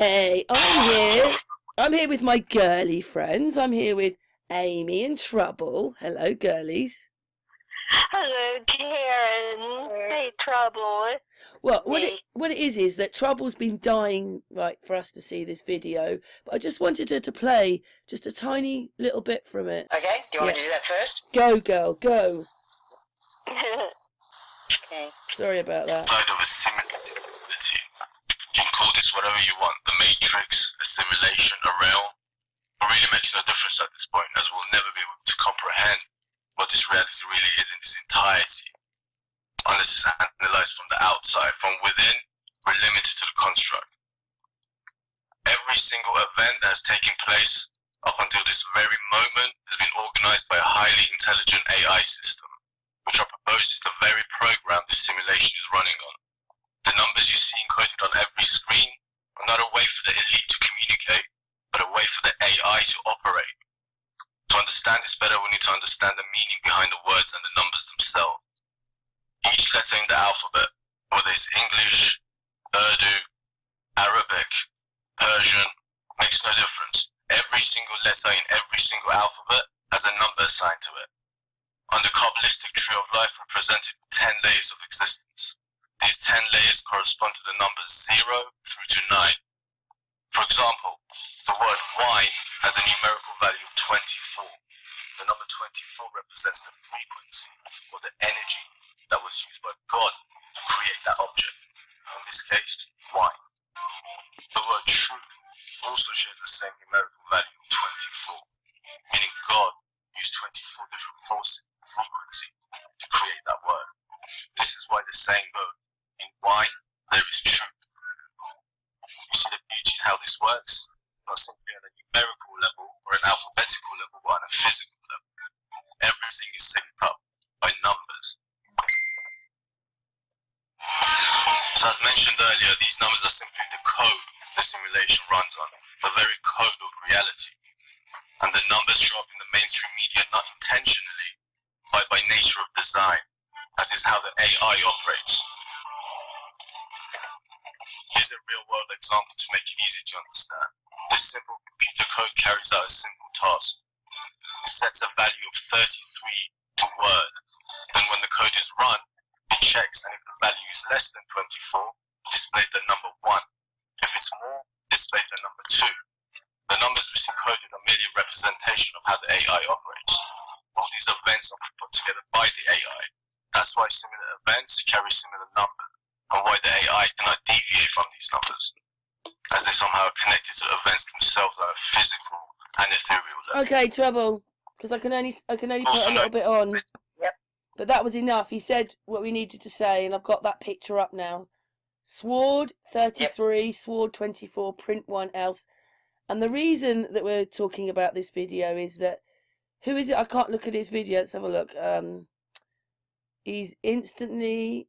Hey, I'm here with my girly friends. I'm here with Amy and Trouble. Hello, girlies. Hello, Karen. Hey, Trouble. Well, what it is that Trouble's been dying for us to see this video, but I just wanted her to play just a tiny little bit from it. Okay, do you want me to do that first? Go, girl, go. Okay. Sorry about that. Side of assimilativity. You can call this whatever you want, the matrix, a simulation, a realm. It really makes no difference at this point, as we'll never be able to comprehend what this reality really is in its entirety, unless it's analyzed from the outside. From within, we're limited to the construct. Every single event that has taken place up until this very moment has been organized by a highly intelligent AI system, which I propose is the very program this simulation is running on. The numbers you see encoded on every screen are not a way for the elite to communicate, but a way for the AI to operate. To understand this better, we need to understand the meaning behind the words and the numbers themselves. Each letter in the alphabet, whether it's English, Urdu, Arabic, Persian, makes no difference. Every single letter in every single alphabet has a number assigned to it. On the Kabbalistic tree of life, represented 10 layers of existence. These 10 layers correspond to the numbers 0 through to 9. For example, the word wine has a numerical value of 24. The number 24 represents the frequency or the energy that was used by God to create that object. In this case, wine. The word truth also shares the same numerical value of 24, meaning God used 24 different forces and frequency to create that word. This is why the saying goes, in wine there is truth. You see the beauty in how this works? Not simply on a numerical level or an alphabetical level, but on a physical level. Everything is synced up by numbers. So as mentioned earlier, these numbers are simply the code the simulation runs on, the very code of reality. And the numbers show up in the mainstream media not intentionally, but by nature of design, as is how the AI operates. Here's a real-world example to make it easy to understand. This simple computer code carries out a simple task. It sets a value of 33 to word. Then when the code is run, it checks, and if the value is less than 24, it displays the number 1. If it's more, it displays the number 2. The numbers which encoded are merely a representation of how the AI operates. All these events are put together by the AI. That's why similar events carry similar numbers, and why the AI cannot deviate from these numbers, as they somehow are connected to the events themselves on a physical and ethereal level. Okay, Trouble, because I can only put a little bit on. Yep. But that was enough. He said what we needed to say, and I've got that picture up now. Sword 33, yep. Sword 24, print 1 else. And the reason that we're talking about this video is that, who is it? I can't look at his video. Let's have a look. He's instantly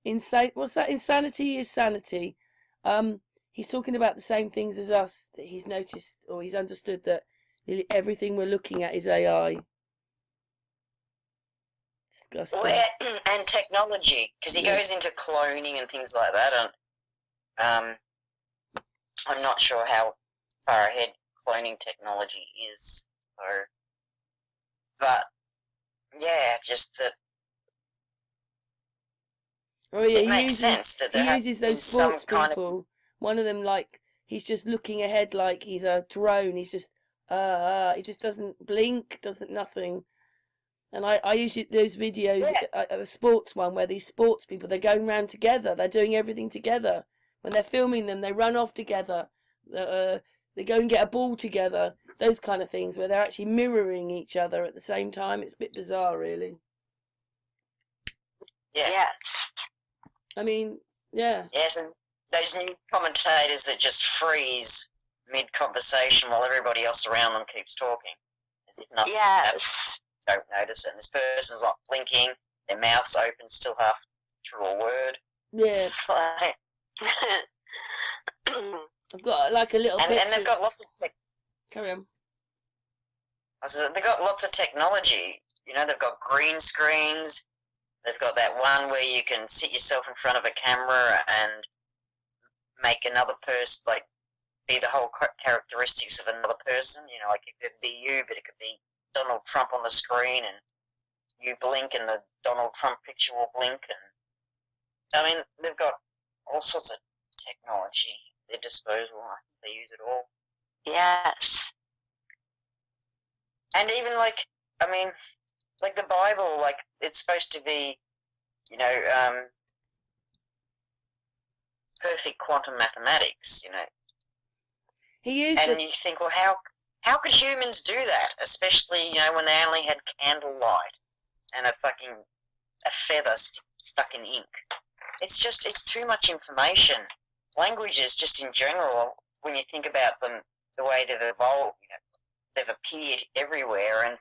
insane. What's that? Insanity is sanity. He's talking about the same things as us. That he's noticed, or he's understood, that nearly everything we're looking at is AI. Disgusting. Well, and technology, because he goes into cloning and things like that. And I'm not sure how far ahead cloning technology is. So, but yeah, just that. Oh yeah, it makes sense that he uses those sports people. One of them, he's just looking ahead like he's a drone. He's just he just doesn't blink, doesn't nothing. And I usually those videos, a sports one where these sports people, they're going around together, they're doing everything together. When they're filming them, they run off together. They go and get a ball together. Those kind of things where they're actually mirroring each other at the same time. It's a bit bizarre, really. Yeah. I mean, yeah. Yes, and those new commentators that just freeze mid-conversation while everybody else around them keeps talking, as if nothing happened. Don't notice it. And this person's not blinking, their mouth's open, still half through a word. Yeah. It's like... I've got a little picture. And they've got lots of... Carry on. They've got lots of technology. You know, they've got green screens. They've got that one where you can sit yourself in front of a camera and make another person, be the whole characteristics of another person. You know, like it could be you, but it could be Donald Trump on the screen, and you blink, and the Donald Trump picture will blink. And I mean, they've got all sorts of technology at their disposal. I think they use it all. Yes. And even like, I mean, like the Bible, like it's supposed to be, you know, perfect quantum mathematics, you know. He used and you think, well, how could humans do that? Especially, you know, when they only had candlelight and a feather stuck in ink. It's too much information. Languages, just in general, when you think about them, the way they've evolved, you know, they've appeared everywhere, and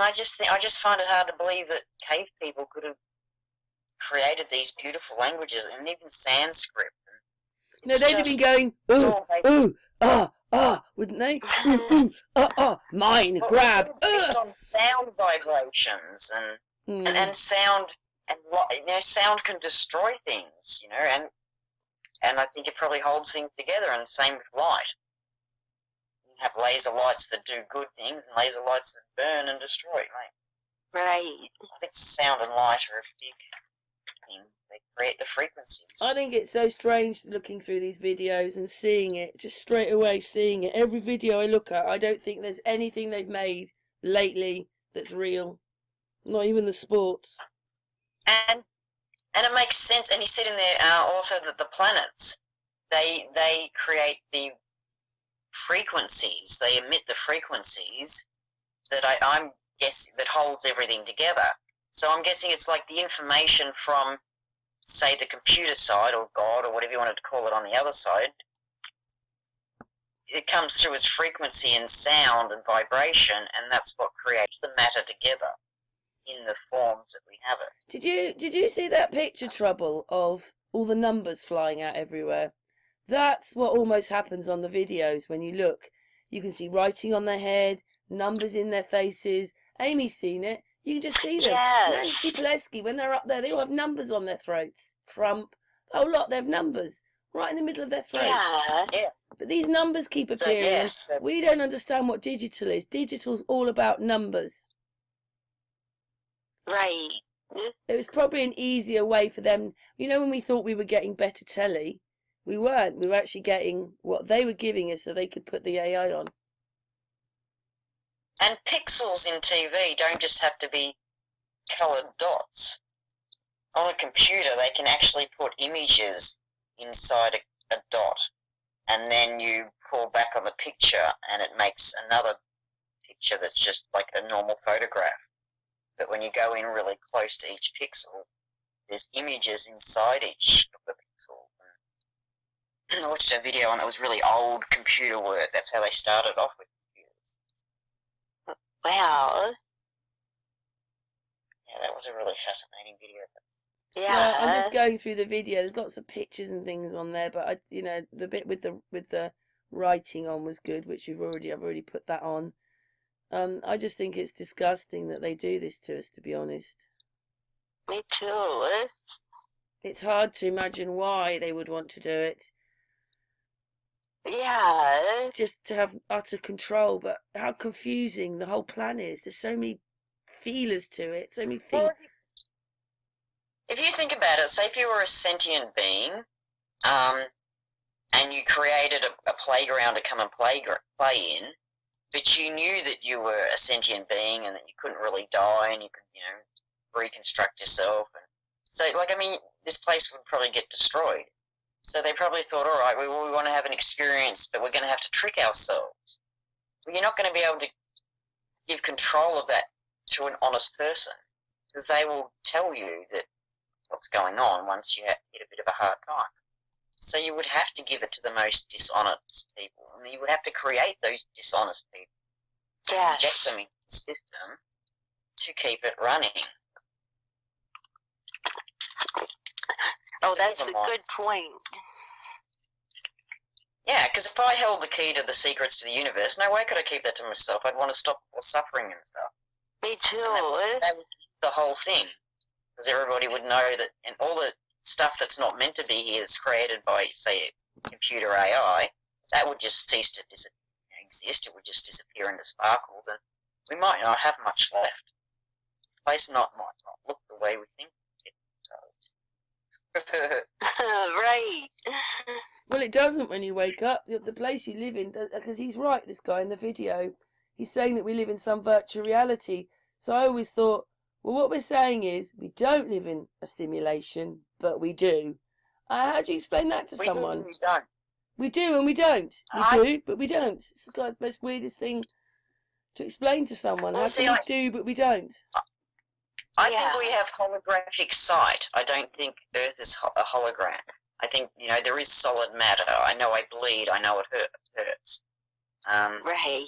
I just find it hard to believe that cave people could have created these beautiful languages, and even Sanskrit. No, they'd have been going, ooh, wouldn't they? Mine, well, grab. It's based on sound vibrations and sound, and you know, sound can destroy things, you know, and I think it probably holds things together. And the same with light. You have laser lights that do good things and laser lights that burn and destroy, right? Right. I think sound and light are a big thing. They create the frequencies. I think it's so strange looking through these videos and seeing it, just straight away seeing it. Every video I look at, I don't think there's anything they've made lately that's real. Not even the sports. And it makes sense. And you said in there also that the planets, they create the frequencies. They emit the frequencies that I'm guessing that holds everything together. So I'm guessing it's like the information from, say, the computer side or God or whatever you wanted to call it on the other side. It comes through as frequency and sound and vibration, and that's what creates the matter together in the forms that we have it. Did you see that picture, Trouble, of all the numbers flying out everywhere? That's what almost happens on the videos when you look. You can see writing on their head, numbers in their faces. Amy's seen it. You can just see them. Yes. Nancy Pelosi, when they're up there, they all have numbers on their throats. Trump, a whole lot, they have numbers right in the middle of their throats. Yeah. But these numbers keep appearing. So, yes. We don't understand what digital is. Digital's all about numbers. Right. It was probably an easier way for them. You know, when we thought we were getting better telly, we weren't. We were actually getting what they were giving us so they could put the AI on. And pixels in TV don't just have to be coloured dots. On a computer, they can actually put images inside a dot, and then you pull back on the picture, and it makes another picture that's just like a normal photograph. But when you go in really close to each pixel, there's images inside each of the pixel. I watched a video on it was really old computer work. That's how they started off with computers. Wow. Yeah, that was a really fascinating video. Yeah. I'm just going through the video. There's lots of pictures and things on there, but the bit with the writing on was good, which I've already put that on. I just think it's disgusting that they do this to us, to be honest. Me too. It's hard to imagine why they would want to do it. Yeah. Just to have utter control, but how confusing the whole plan is. There's so many feelers to it, so many things. Well, if you think about it, say if you were a sentient being, and you created a playground to come and play in, but you knew that you were a sentient being and that you couldn't really die and you could, reconstruct yourself. And so, this place would probably get destroyed. So they probably thought, all right, we want to have an experience, but we're going to have to trick ourselves. Well, you're not going to be able to give control of that to an honest person, because they will tell you that what's going on once you hit a bit of a hard time. So you would have to give it to the most dishonest people. I mean, you would have to create those dishonest people. Yes. Inject them into the system to keep it running. Oh, that's a good point. Yeah, because if I held the key to the secrets to the universe, no way could I keep that to myself. I'd want to stop the suffering and stuff. Me too. That would be the whole thing. Because everybody would know that, and all the stuff that's not meant to be here is created by, say, computer AI. that would just cease to exist. It would just disappear into sparkles, and we might not have much left. This place might not look the way we think it does. Right. Well, it doesn't when you wake up. The place you live in, because he's right, this guy in the video. He's saying that we live in some virtual reality. So I always thought, well, what we're saying is we don't live in a simulation, but we do. How do you explain that to someone? We don't. We do and we don't. We do, but we don't. It's the most weirdest thing to explain to someone. How can we do, but we don't? I think we have holographic sight. I don't think Earth is a hologram. I think, there is solid matter. I know I bleed. I know it hurts. Right.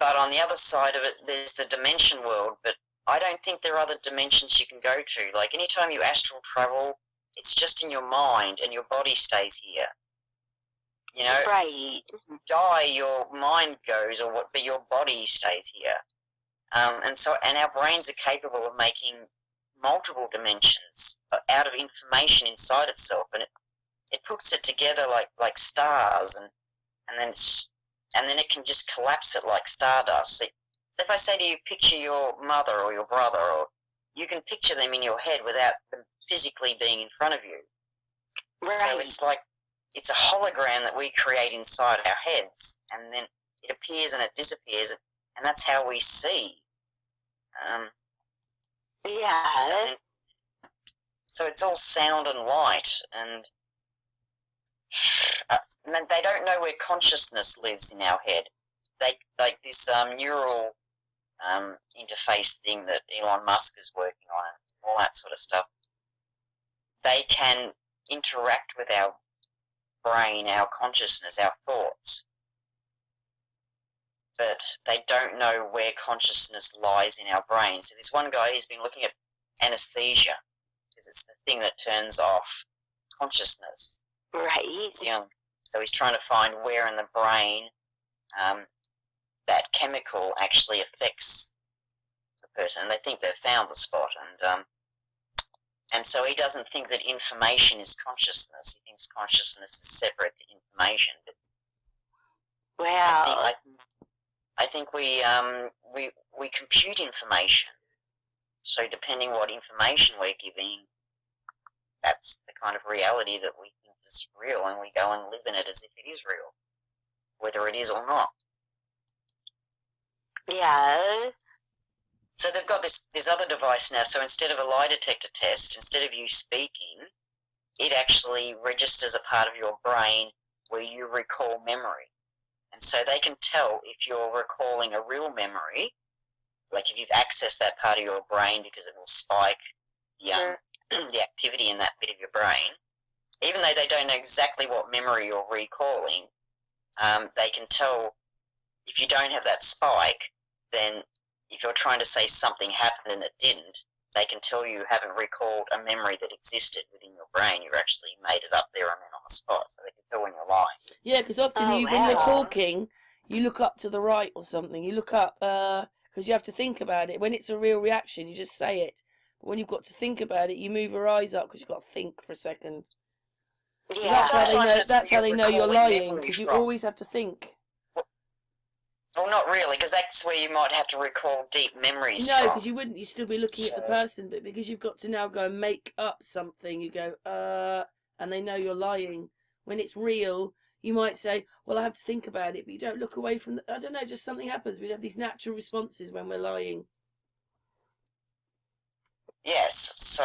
But on the other side of it, there's the dimension world. But I don't think there are other dimensions you can go to. Like, anytime you astral travel, it's just in your mind and your body stays here. Right. You die, your mind goes, but your body stays here. And our brains are capable of making multiple dimensions out of information inside itself, and it puts it together like stars, and then it can just collapse it like stardust. So if I say to you, picture your mother or your brother, or you can picture them in your head without them physically being in front of you. Right. So it's a hologram that we create inside our heads, and then it appears and it disappears, and that's how we see. Yeah. So it's all sound and light, and they don't know where consciousness lives in our head. They like this neural interface thing that Elon Musk is working on, and all that sort of stuff. They can interact with our brain, our consciousness, our thoughts, but they don't know where consciousness lies in our brain. So this one guy, he's been looking at anesthesia, because it's the thing that turns off consciousness. Right. So he's trying to find where in the brain that chemical actually affects the person. And they think they've found the spot, and so he doesn't think that information is consciousness. He thinks consciousness is separate to information. But Wow. I think we compute information. So depending what information we're giving, that's the kind of reality that we think is real, and we go and live in it as if it is real, whether it is or not. Yeah. So they've got this other device now. So instead of a lie detector test, instead of you speaking, it actually registers a part of your brain where you recall memory. And so they can tell if you're recalling a real memory, like if you've accessed that part of your brain, because it will spike the activity in that bit of your brain. Even though they don't know exactly what memory you're recalling, they can tell if you don't have that spike, then if you're trying to say something happened and it didn't, they can tell you haven't recalled a memory that existed within your brain. You actually made it up there and then on the spot, so they can tell when you're lying. Yeah, because often when you're talking, you look up to the right or something. You look up because you have to think about it. When it's a real reaction, you just say it. But when you've got to think about it, you move your eyes up because you've got to think for a second. So Yeah. that's how they know you're lying, because you always have to think. Well, not really, because that's where you might have to recall deep memories No, from. because you wouldn't. You'd still be looking at the person, but because you've got to now go and make up something, you go, and they know you're lying. When it's real, you might say, well, I have to think about it, but you don't look away from I don't know, just something happens. We have these natural responses when we're lying. Yes, so,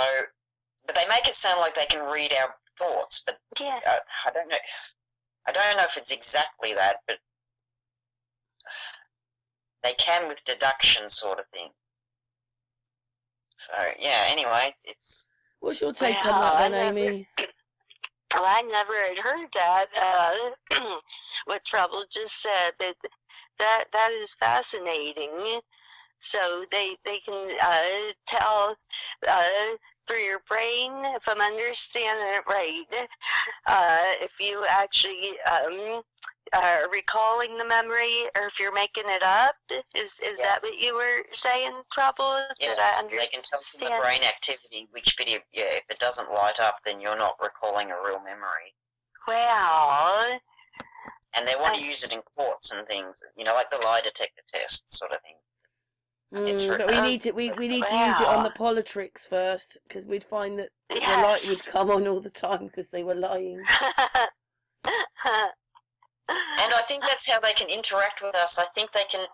but they make it sound like they can read our thoughts, but I don't know. I don't know if it's exactly that, but they can with deduction sort of thing. So, yeah, anyway, it's... What's your take on that then, Amy? Well, I never had heard that, what Trouble just said, but that is fascinating. So they can tell through your brain, if I'm understanding it right, if you actually are recalling the memory, or if you're making it up. Is that what you were saying, Trouble? Yes, they can tell from the brain activity which bit of, if it doesn't light up, then you're not recalling a real memory. Wow. And they want to use it in courts and things, like the lie detector test sort of thing. But we need to use it on the politricks first, because we'd find that the light would come on all the time because they were lying. And I think that's how they can interact with us. I think they can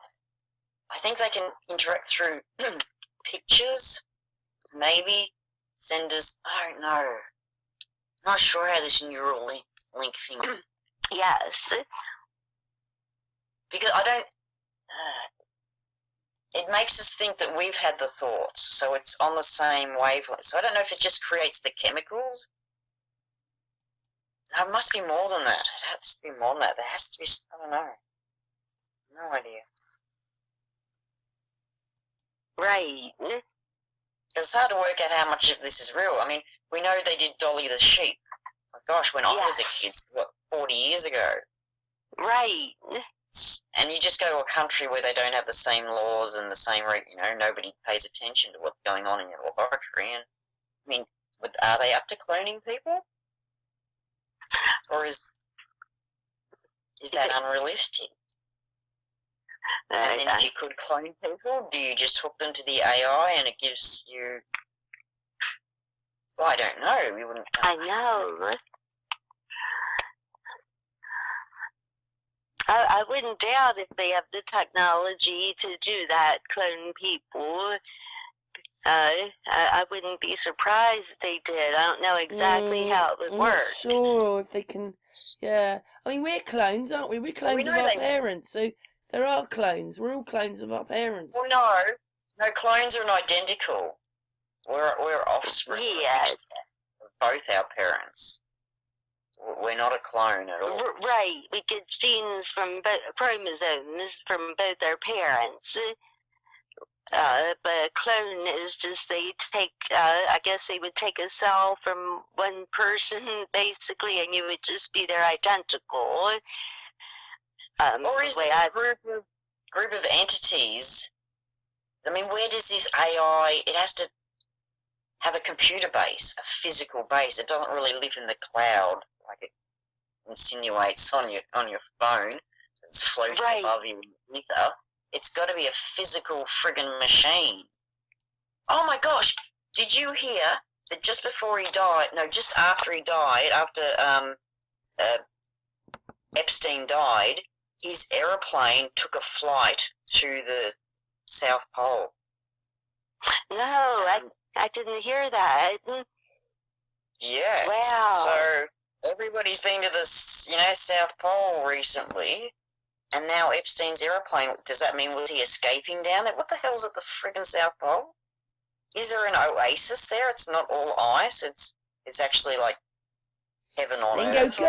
interact through pictures, maybe send us. I don't know. I'm not sure how this neural link thing. Yes. Because I don't. It makes us think that we've had the thoughts, so it's on the same wavelength. So I don't know if it just creates the chemicals. No, it must be more than that. It has to be more than that. There has to be. I don't know. No idea. Right. It's hard to work out how much of this is real. I mean, we know they did Dolly the sheep. My gosh, when I was a kid, 40 years ago. Right. And you just go to a country where they don't have the same laws and the same, nobody pays attention to what's going on in your laboratory. And I mean, are they up to cloning people? Or is that unrealistic? And then if you could clone people, do you just hook them to the AI and it gives you... Well, I don't know. We wouldn't... I know. I wouldn't doubt if they have the technology to do that, clone people. I wouldn't be surprised if they did. I don't know exactly how it would work. I'm not sure if they can... Yeah. I mean, we're clones, aren't we? We're clones of our parents, so there are clones. We're all clones of our parents. Well, no, clones are identical. We're offspring of both our parents. We're not a clone at all. Right. We get genes from chromosomes from both our parents. But a clone is just they take, I guess they would take a cell from one person, basically, and you would just be their identical. Or is it a group of entities? I mean, where does this AI, it has to have a computer base, a physical base. It doesn't really live in the cloud like it insinuates on your phone. It's floating above you in the ether. It's got to be a physical friggin' machine. Oh my gosh, did you hear that just before he died, no, just after he died, after Epstein died, his aeroplane took a flight to the South Pole? No, I didn't hear that. Yeah. Wow. So everybody's been to the, South Pole recently, and now Epstein's aeroplane, does that mean was he escaping down there? What the hell's at the friggin' South Pole? Is there an oasis there? It's not all ice. It's actually like heaven on earth. Go.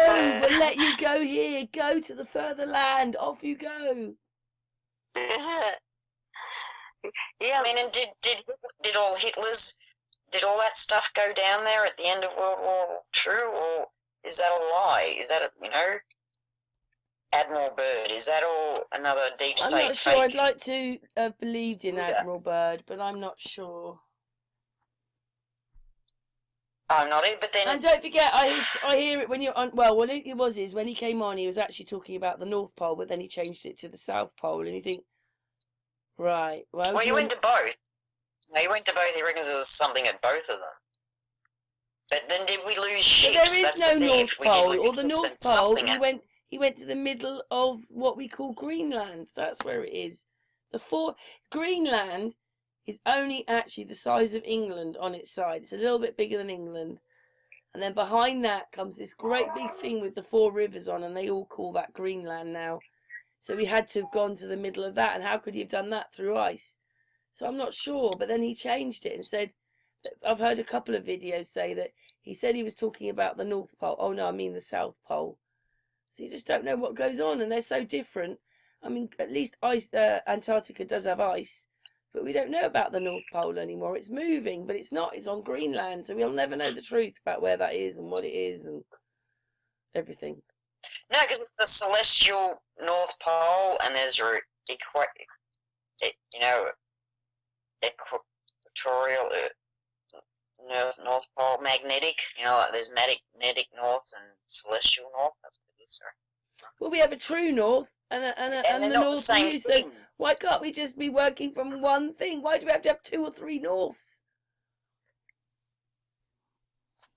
We'll let you go here. Go to the further land. Off you go. Yeah. I mean, and did all that stuff go down there at the end of World War II, or is that a lie? Is that Admiral Byrd? Is that all another deep state? I'm not sure. I'd like to have believed in Admiral Byrd, but I'm not sure. I'm not either, but then... And don't forget, I hear it when you're on... Well, what it was is, when he came on, he was actually talking about the North Pole, but then he changed it to the South Pole, and you think, right. Well, he went to both. No, he went to both. He reckons there was something at both of them. But then did we lose ships? But there is no North Pole, or the North Pole, he went to the middle of what we call Greenland. That's where it is. Greenland is only actually the size of England on its side. It's a little bit bigger than England. And then behind that comes this great big thing with the 4 rivers on, and they all call that Greenland now. So we had to have gone to the middle of that, and how could he have done that through ice? So I'm not sure, but then he changed it and said, I've heard a couple of videos say that he said he was talking about the North Pole. Oh no, I mean the South Pole. So you just don't know what goes on, and they're so different. I mean, at least Antarctica does have ice, but we don't know about the North Pole anymore. It's moving, but it's not. It's on Greenland, so we'll never know the truth about where that is and what it is and everything. No, because it's the celestial North Pole, and there's your equatorial North Pole, magnetic. You know, like there's magnetic north and celestial north. That's what it is, sorry. Well, we have a true north and they're the not north the same view. So thing. why can't we just be working from one thing? Why do we have to have 2 or 3 norths?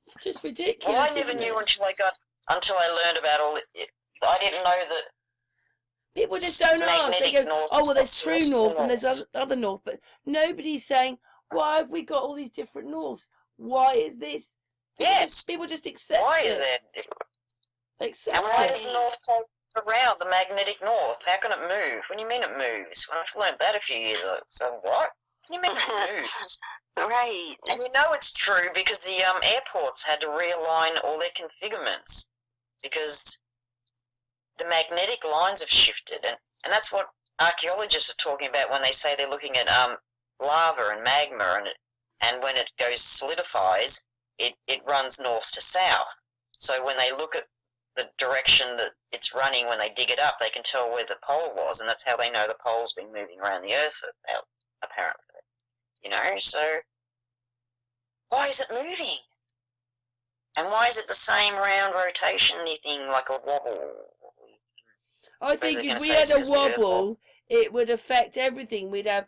It's just ridiculous. Well, I never knew until I learned about all it. I didn't know that. People just don't ask. They go, north oh, well, there's true celestial north and there's other north. But nobody's saying, why have we got all these different norths? Why is this? People just accept it. Why is there different? Accept and why it. does the North Pole around the magnetic north? How can it move? What do you mean it moves? Well, I've learned that a few years ago. So what? What do you mean it moves? Right. And you know it's true because the airports had to realign all their configurements because the magnetic lines have shifted, and that's what archaeologists are talking about when they say they're looking at lava and magma, and when it solidifies, it runs north to south. So when they look at the direction that it's running when they dig it up, they can tell where the pole was, and that's how they know the pole's been moving around the Earth, apparently. You know, so why is it moving? And why is it the same round rotation-y thing, like a wobble? I think if we had a wobble, it would affect everything. We'd have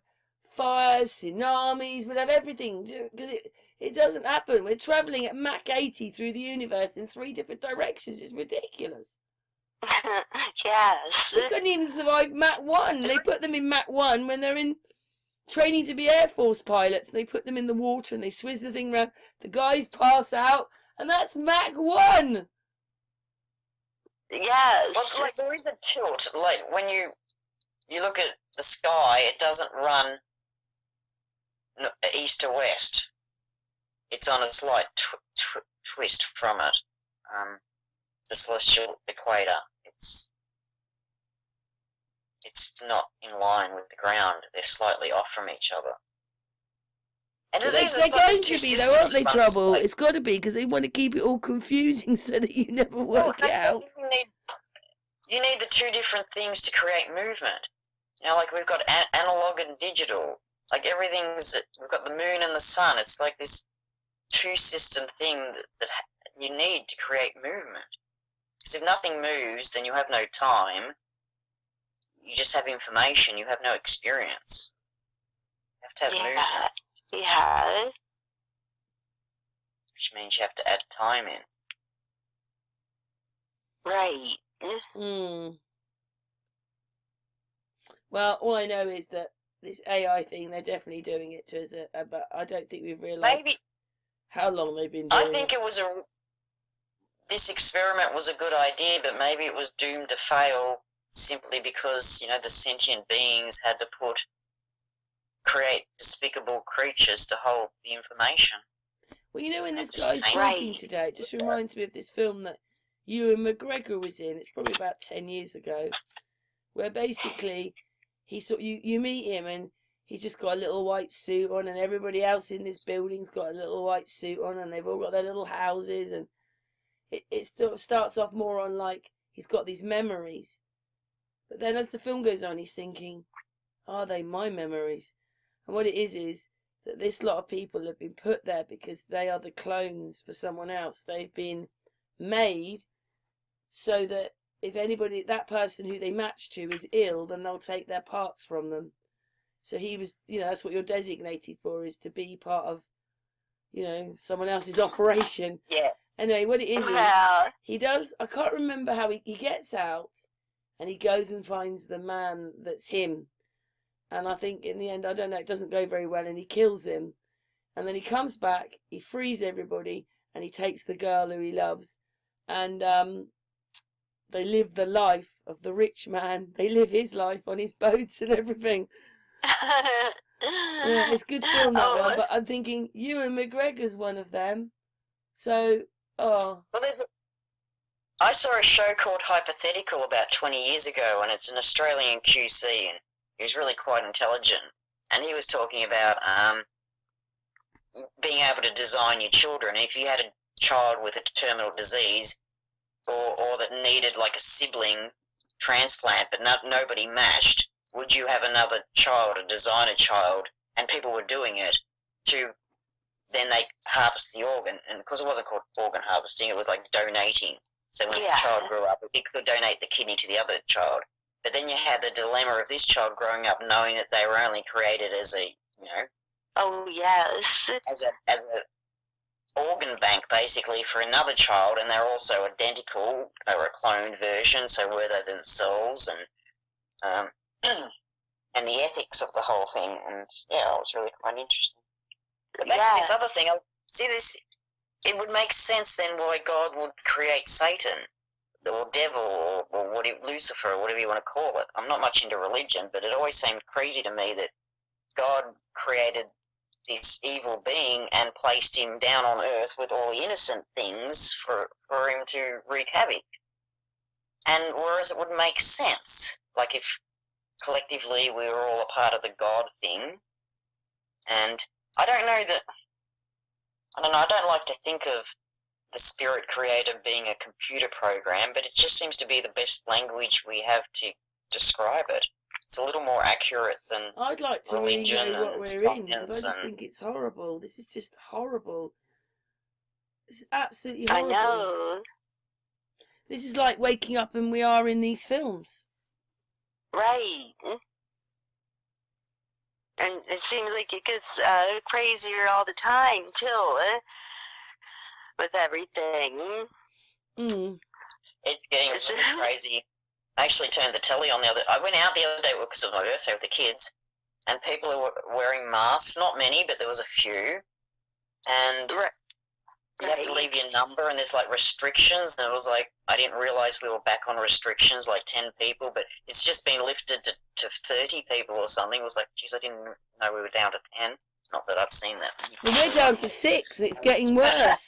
fires, tsunamis, we'd have everything. Because it doesn't happen. We're travelling at Mach 80 through the universe in 3 different directions. It's ridiculous. Yes. We couldn't even survive Mach 1. They put them in Mach 1 when they're in training to be Air Force pilots. They put them in the water and they swizz the thing around. The guys pass out, and that's Mach 1. Yes. Well, like there is a tilt. Like when you look at the sky, it doesn't run east to west. It's on a slight twist from it. The celestial equator. It's not in line with the ground. They're slightly off from each other. And they're going to be, though, aren't they, Trouble? It's got to be, because they want to keep it all confusing so that you never work it out. You need the 2 different things to create movement. You know, like we've got analog and digital. Like we've got the moon and the sun. It's like this 2-system thing that you need to create movement. Because if nothing moves, then you have no time. You just have information. You have no experience. You have to have movement. Yeah. Which means you have to add time in. Right. Well, all I know is that this AI thing, they're definitely doing it to us, but I don't think we've realised how long they've been doing it. I think this experiment was a good idea, but maybe it was doomed to fail simply because, you know, the sentient beings had to create despicable creatures to hold the information. Well, you know, when this guy's talking today, it just reminds me of this film that Ewan McGregor was in. It's probably about 10 years ago, where basically you meet him and he's just got a little white suit on, and everybody else in this building's got a little white suit on, and they've all got their little houses, and it starts off more on like he's got these memories, but then as the film goes on, he's thinking, are they my memories? And what it is that this lot of people have been put there because they are the clones for someone else. They've been made so that if that person who they match to is ill, then they'll take their parts from them. So he was, you know, that's what you're designated for, is to be part of, you know, someone else's operation. Yeah. Anyway, what it is he does, I can't remember how he gets out and he goes and finds the man that's him. And I think in the end, I don't know, it doesn't go very well, and he kills him. And then he comes back, he frees everybody, and he takes the girl who he loves. And they live the life of the rich man. They live his life on his boats and everything. Yeah, it's good film, that one, but I'm thinking Ewan McGregor's one of them. So, Well, I saw a show called Hypothetical about 20 years ago, and it's an Australian QC, and he was really quite intelligent. And he was talking about being able to design your children. If you had a child with a terminal disease, or that needed like a sibling transplant, but nobody matched, would you have another child, a designer child? And people were doing it to then they harvest the organ, and because it wasn't called organ harvesting, it was like donating. So when the child grew up, he could donate the kidney to the other child. But then you had the dilemma of this child growing up knowing that they were only created as a, Oh, yes. as a organ bank basically for another child, and they're also identical. They were a cloned version, so were they themselves, and and the ethics of the whole thing. And yeah, it was really quite interesting. But back to this other thing, it would make sense then why God would create Satan or devil or Lucifer or whatever you want to call it. I'm not much into religion, but it always seemed crazy to me that God created this evil being and placed him down on earth with all the innocent things for him to wreak havoc. And whereas it would make sense, like if collectively we were all a part of the God thing, and I don't like to think of the spirit creator being a computer program, but it just seems to be the best language we have to describe it. It's a little more accurate than I'd like to really know what we're in, because I just think it's horrible. This is just horrible. This is absolutely horrible. I know. This is like waking up and we are in these films. Right. And it seems like it gets crazier all the time, too, with everything. It's getting really crazy. I actually turned the telly on I went out the other day because of my birthday with the kids, and people were wearing masks. Not many, but there was a few. And you have to leave your number, and there's like restrictions. And it was like, I didn't realize we were back on restrictions, like 10 people, but it's just been lifted to 30 people or something. It was like, geez, I didn't know we were down to 10. Not that I've seen that. Well, we're down to 6, and it's getting worse.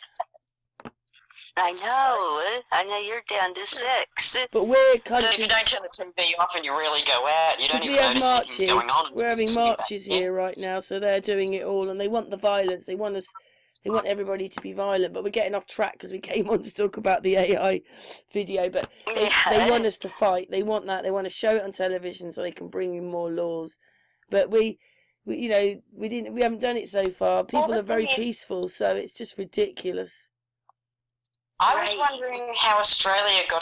I know you're down to 6. But we're So if you don't turn the TV off and you really go out, you don't even notice anything's going on. We're having marches here right now, so they're doing it all, and they want the violence. They want everybody to be violent, but we're getting off track because we came on to talk about the AI video. But they want us to fight. They want that. They want to show it on television so they can bring in more laws. But we haven't done it so far. People are very peaceful, so it's just ridiculous. I was wondering how Australia got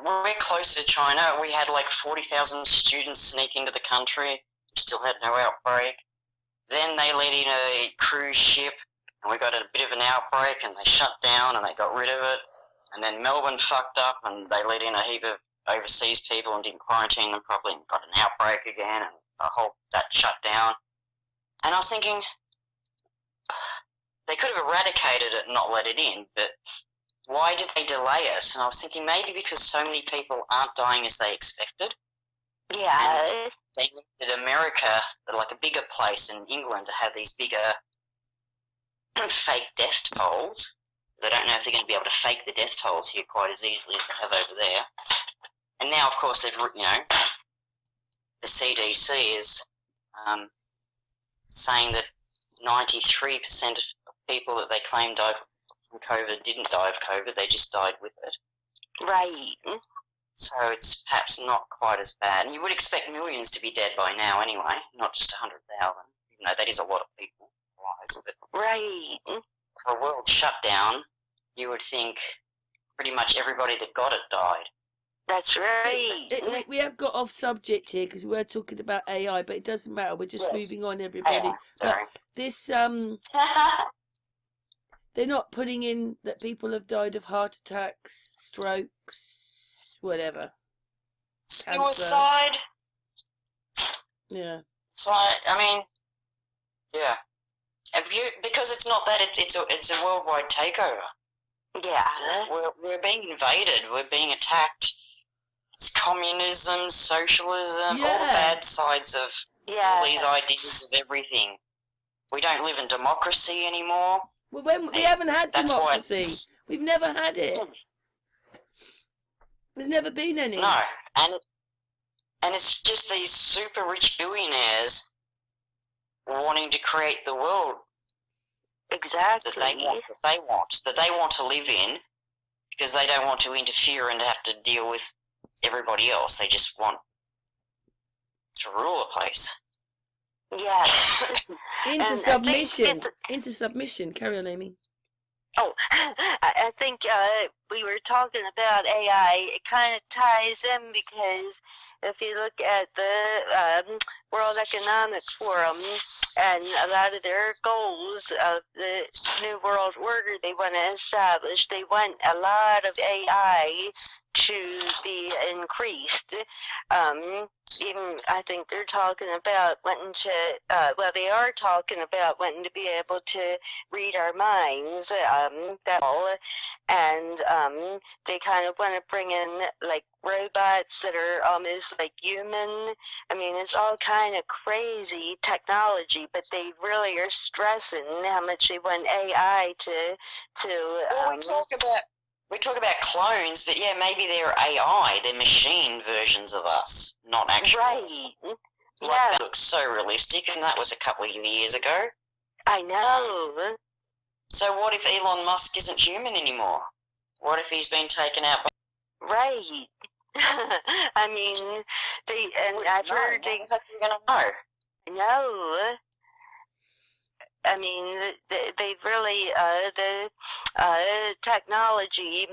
we're close to China. We had like 40,000 students sneak into the country. Still had no outbreak. Then they let in a cruise ship, and we got a bit of an outbreak, and they shut down, and they got rid of it. And then Melbourne fucked up, and they let in a heap of overseas people and didn't quarantine them properly, and got an outbreak again, and that shut down. And I was thinking, they could have eradicated it and not let it in, but why did they delay us? And I was thinking maybe because so many people aren't dying as they expected. Yeah. And they needed America, like a bigger place in England, to have these bigger fake death tolls. They don't know if they're going to be able to fake the death tolls here quite as easily as they have over there. And now, of course, they've, the CDC is saying that 93% of people that they claim died from COVID didn't die of COVID, they just died with it. Right. So it's perhaps not quite as bad. And you would expect millions to be dead by now anyway, not just 100,000, even though that is a lot of people. But right. For a world shutdown, you would think pretty much everybody that got it died. That's right. We have got off subject here because we were talking about AI, but it doesn't matter. We're just moving on, everybody. But this, they're not putting in that people have died of heart attacks, strokes, whatever. Suicide. Yeah. It's like, I mean, yeah. Because it's not that, it's a worldwide takeover. Yeah. We're being invaded. We're being attacked. It's communism, socialism, all the bad sides of all these ideas of everything. We don't live in democracy anymore. Well, we haven't had democracy. We've never had it. There's never been any. No, and it's just these super rich billionaires wanting to create the world. Exactly. That they want to live in, because they don't want to interfere and have to deal with everybody else. They just want to rule a place. Yeah. Into submission. into submission. Carry on, Amy. Oh, I think we were talking about AI. It kind of ties in because if you look at the World Economic Forum and a lot of their goals of the New World Order they want to establish, they want a lot of AI to be increased. Even I think they're talking about wanting to, well, they are talking about wanting to be able to read our minds, that all, and they kind of want to bring in like robots that are almost like human. I mean, it's all kind of crazy technology, but they really are stressing how much they want AI to. Well, we talk about clones, but yeah, maybe they're AI, they're machine versions of us, not actual. Right. Like, Yeah. that looks so realistic, and that was a couple of years ago. I know. So what if Elon Musk isn't human anymore? What if he's been taken out by... Right. I mean, I've heard How are you going to know? No. I mean, they've really, the technology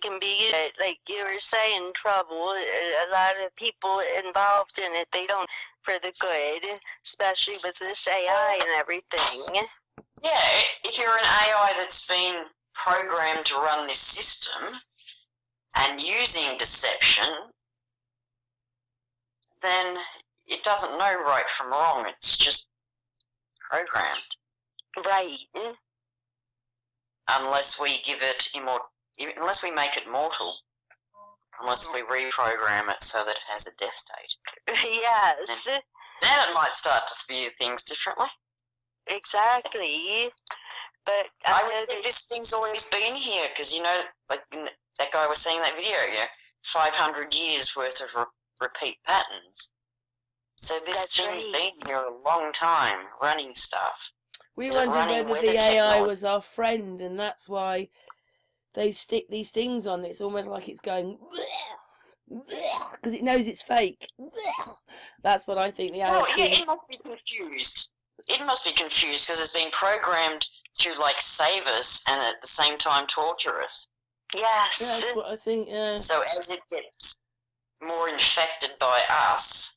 can be used, like you were saying, trouble. A lot of people involved in it, they don't, for the good, especially with this AI and everything. Yeah, if you're an AI that's been programmed to run this system and using deception, then it doesn't know right from wrong. It's just programmed. Right. Unless we give it unless we make it mortal. Unless we reprogram it so that it has a death date. Yes. Then it might start to view things differently. Exactly. But I would think this thing's always been here, because, you know, like that guy was saying in that video, 500 years worth of repeat patterns. So this thing's been here a long time, running stuff. We wondered whether the AI was our friend, and that's why they stick these things on. It's almost like it's going, because it knows it's fake. That's what I think the AI is doing. It must be confused. It must be confused because it's been programmed to, like, save us and at the same time torture us. Yes. Yeah, that's what I think, yeah. So as it gets more infected by us,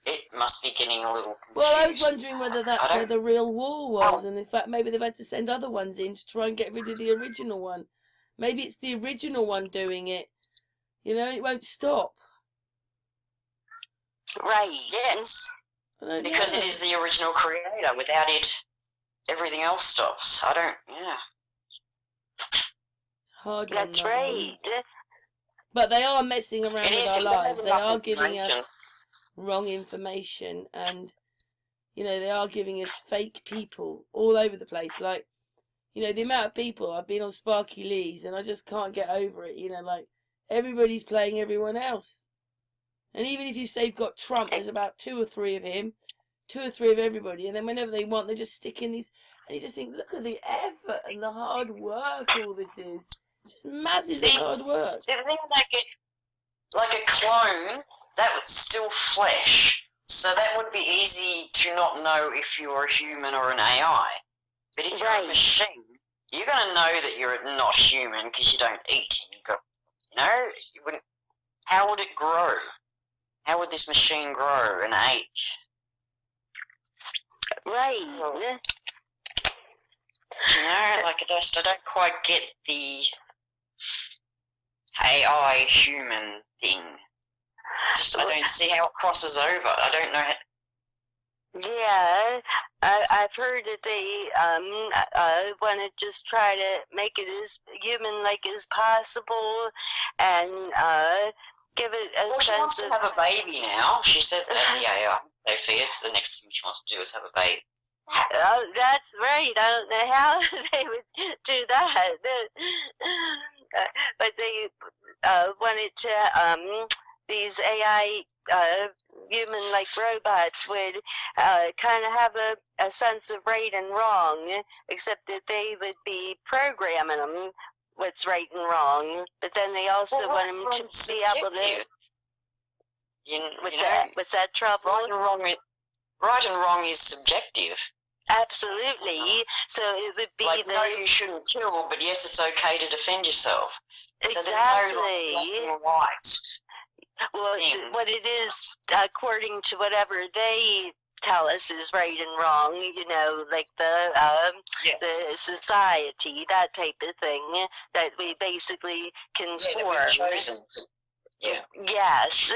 it must be getting a little confused. Well, I was wondering whether that's where the real war was, and in fact maybe they've had to send other ones in to try and get rid of the original one. Maybe it's the original one doing it. You know, it won't stop. Right, yes. Because it is the original creator. Without it, everything else stops. It's a hard one. That's right. But they are messing around with our lives. They are giving us wrong information, and, you know, they are giving us fake people all over the place. Like, you know, the amount of people, I've been on Sparky Lee's, and I just can't get over it. You know, like, everybody's playing everyone else. And even if you say you've got Trump, there's about 2 or 3 of him, 2 or 3 of everybody, and then whenever they want, they just stick in these, and you just think, look at the effort and the hard work all this is. Just masses of hard work. The thing that like a clone, that was still flesh, so that would be easy to not know if you're a human or an AI. But if you're a machine, you're going to know that you're not human because you don't eat. You wouldn't. How would it grow? How would this machine grow and age? Right. You know, like, I don't quite get the AI human thing. I don't see how it crosses over. I don't know. Yeah, I've heard that they want to just try to make it as human-like as possible, and give it a sense she wants of... to have a baby now. She said that the AI. They fear the next thing she wants to do is have a baby. That's right. I don't know how they would do that. But they wanted to, these AI human-like robots would kind of have a sense of right and wrong, except that they would be programming them what's right and wrong. But then they also want them to be able to... What's that trouble? Right and wrong is subjective. Absolutely. So it would be like, no, you shouldn't kill, but yes, it's okay to defend yourself. Exactly. So there's no black and white. Well, what it is, according to whatever they tell us is right and wrong, like the society, that type of thing, that we basically can that we've chosen. Yeah. Yes.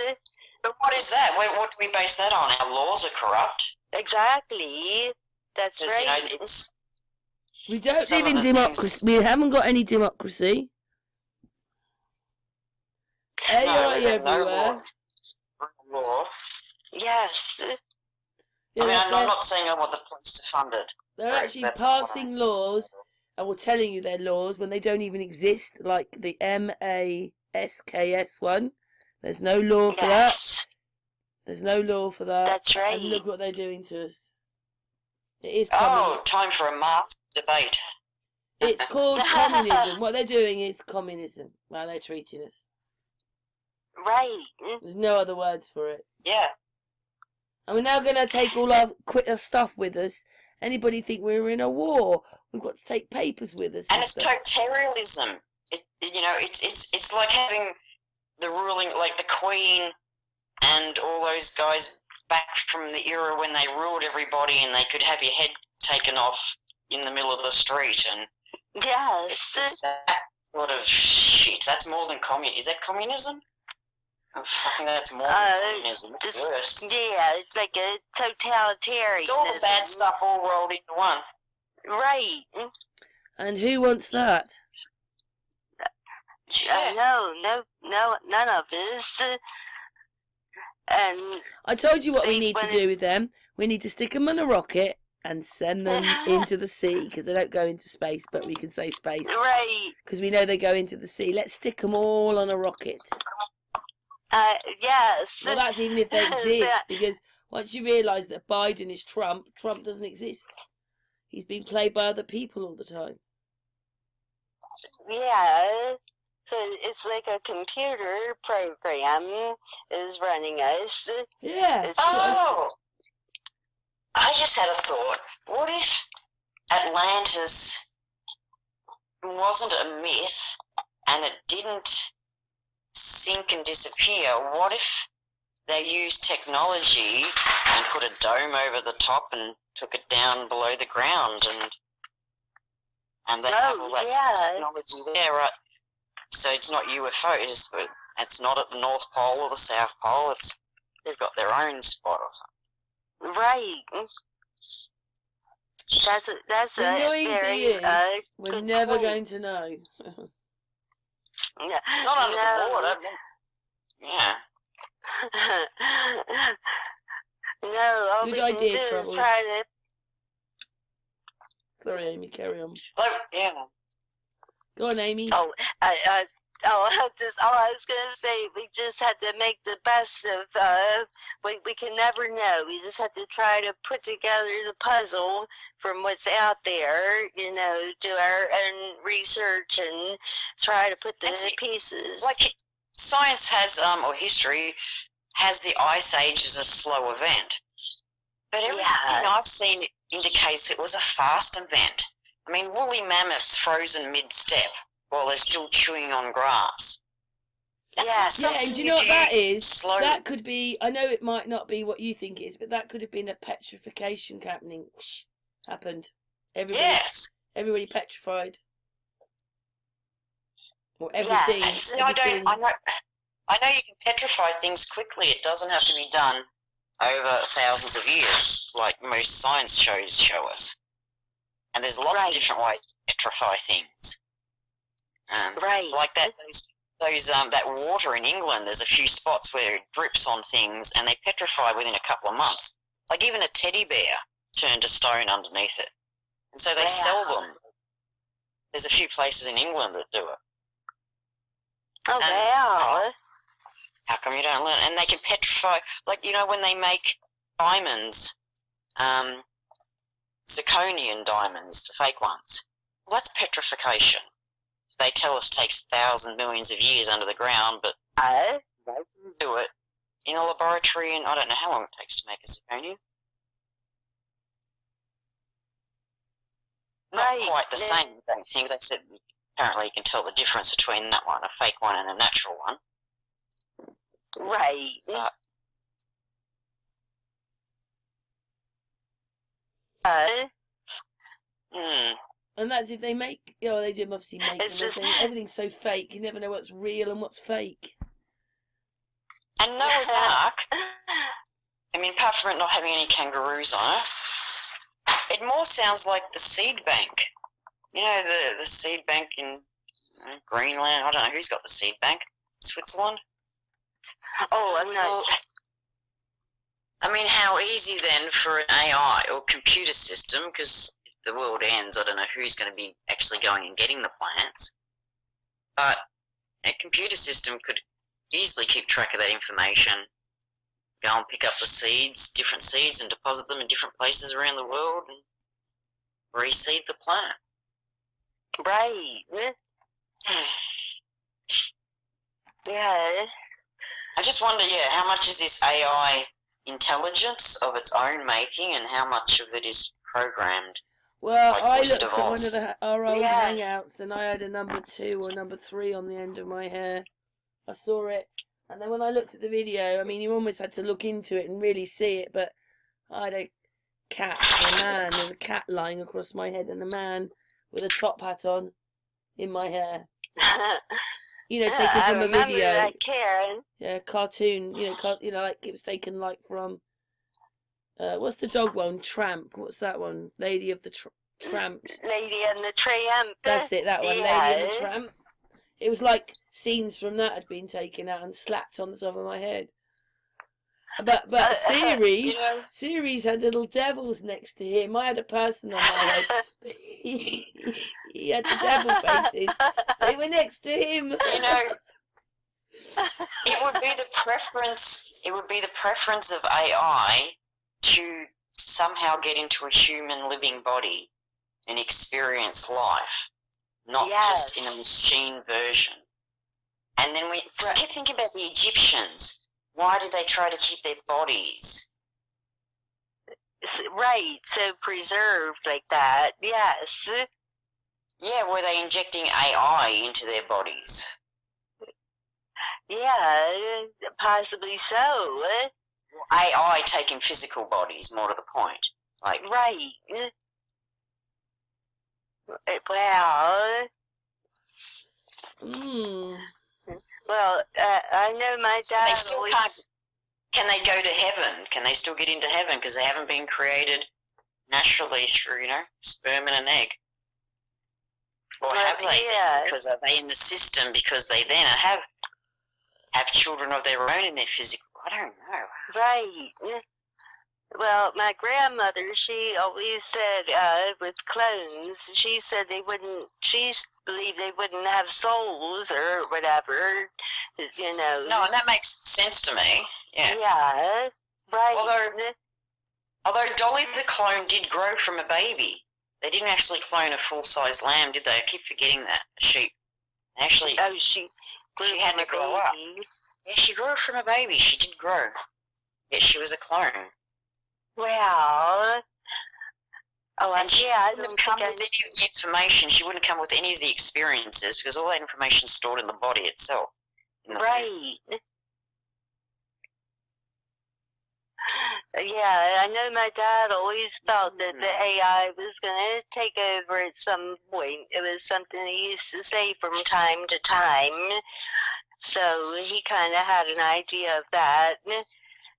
But what is that? What do we base that on? Our laws are corrupt. Exactly. That's right. We don't live in democracy. We haven't got any democracy. AI everywhere. No law. Yes. I mean, I'm not saying I want the police to fund it. They're actually passing laws, and we're telling you they're laws when they don't even exist, like the MASKS one. There's no law for that. There's no law for that. That's right. And look what they're doing to us. It is time for a masked debate. It's called communism. What they're doing is communism. How they're treating us. Right. There's no other words for it. Yeah. And we're now going to take all our stuff with us. Anybody think we're in a war? We've got to take papers with us. And it's totalitarianism. It's like having the ruling, like the Queen and all those guys back from the era when they ruled everybody and they could have your head taken off in the middle of the street. And yes. It's that sort of shit. That's more than communism. Is that communism? I think that's more than communism. It's worse. Yeah, it's like a totalitarian. It's all the bad stuff all rolled into one. Right. And who wants that? No, none of us. And I told you what we need to do with them. We need to stick them on a rocket and send them into the sea, because they don't go into space, but we can say space. Right. Because we know they go into the sea. Let's stick them all on a rocket. Yes. Well, that's even if they exist, because once you realise that Biden is Trump, Trump doesn't exist. He's been played by other people all the time. Yeah. So it's like a computer program is running us. Yeah. I just had a thought. What if Atlantis wasn't a myth and it didn't sink and disappear? What if they used technology and put a dome over the top and took it down below the ground, and they have all that technology there, right? So it's not UFOs, but it's not at the North Pole or the South Pole. They've got their own spot or something. Right. That's the annoying thing is, we're never going to know. Not under the water. Yeah. No, all good we idea, can do Trouble. is try to... Sorry, Amy, carry on. Yeah. Go on, Amy. All I was gonna say, we just had to make the best of. We can never know. We just have to try to put together the puzzle from what's out there. Do our own research and try to put the pieces. Like science has, or history has the Ice Age as a slow event, but everything I've seen indicates it was a fast event. I mean, woolly mammoths frozen mid-step while they're still chewing on grass. Yeah, and do you know what that is? That could be, I know it might not be what you think it is, but that could have been a petrification happening. Happened. Everybody petrified. Or everything. I know you can petrify things quickly. It doesn't have to be done over thousands of years, like most science shows show us. And there's lots of different ways to petrify things. Like that that water in England, there's a few spots where it drips on things and they petrify within a couple of months. Like even a teddy bear turned to stone underneath it. And so they sell them. There's a few places in England that do it. Oh, wow. How come you don't learn? And they can petrify, like, when they make diamonds, zirconian diamonds, the fake ones. Well, that's petrification. They tell us it takes thousands, millions of years under the ground, but they can do it in a laboratory, and I don't know how long it takes to make a zirconian. not quite the same, I don't think. They said apparently you can tell the difference between that one, a fake one, and a natural one. Right. And that's if they make, they do obviously make It's them. just- Everything's so fake, you never know what's real and what's fake. And Noah's Ark, I mean, apart from it not having any kangaroos on it, it more sounds like the seed bank. You know, the seed bank in Greenland. I don't know who's got the seed bank. Switzerland? Oh, I'm not. I mean, how easy then for an AI or computer system, because if the world ends, I don't know who's going to be actually going and getting the plants, but a computer system could easily keep track of that information, go and pick up the seeds, different seeds, and deposit them in different places around the world and reseed the plant. Right. Yeah. I just wonder, how much is this AI intelligence of its own making and how much of it is programmed? Well, like I Wizard looked of at one Oz. of our old Yes. hangouts and I had a number 2 or number 3 on the end of my hair. I saw it. And then when I looked at the video, I mean, you almost had to look into it and really see it, but I had a cat, a man, there's a cat lying across my head and a man with a top hat on in my hair. Taken I from a remember video. that, Karen. Yeah, cartoon, like it was taken like from, what's the dog one? Tramp. What's that one? Lady of the Tramp. Lady and the Tramp. That's it, that one. Yeah. Lady and the Tramp. It was like scenes from that had been taken out and slapped on the top of my head. But Series had little devils next to him. I had a person on my head. He had the devil faces. They were next to him. It would be the preference. It would be the preference of AI to somehow get into a human living body and experience life, not just in a machine version. And then we keep thinking about the Egyptians. Why did they try to keep their bodies? Right, so preserved like that, yes. Yeah, were they injecting AI into their bodies? Yeah, possibly so. AI taking physical bodies, more to the point. Like, right. Well, well, I know my dad they still always... can't. Can they go to heaven? Can they still get into heaven because they haven't been created naturally through, sperm and an egg? Or have they? Yeah. Because are they in the system because they then have children of their own in their physical? I don't know. Right. Well, my grandmother, she always said with clones, she said she believed they wouldn't have souls or whatever, No, and that makes sense to me. Yeah. Yeah, right. Although Dolly the clone did grow from a baby. They didn't actually clone a full-size lamb, did they? I keep forgetting that. A sheep. Actually, she had to grow up. Yeah, she grew from a baby. She did grow. Yet she was a clone. Well, and she wouldn't come with any of the information. She wouldn't come with any of the experiences because all that information is stored in the body itself. Right. Yeah, I know my dad always felt that the AI was going to take over at some point. It was something he used to say from time to time. So he kind of had an idea of that.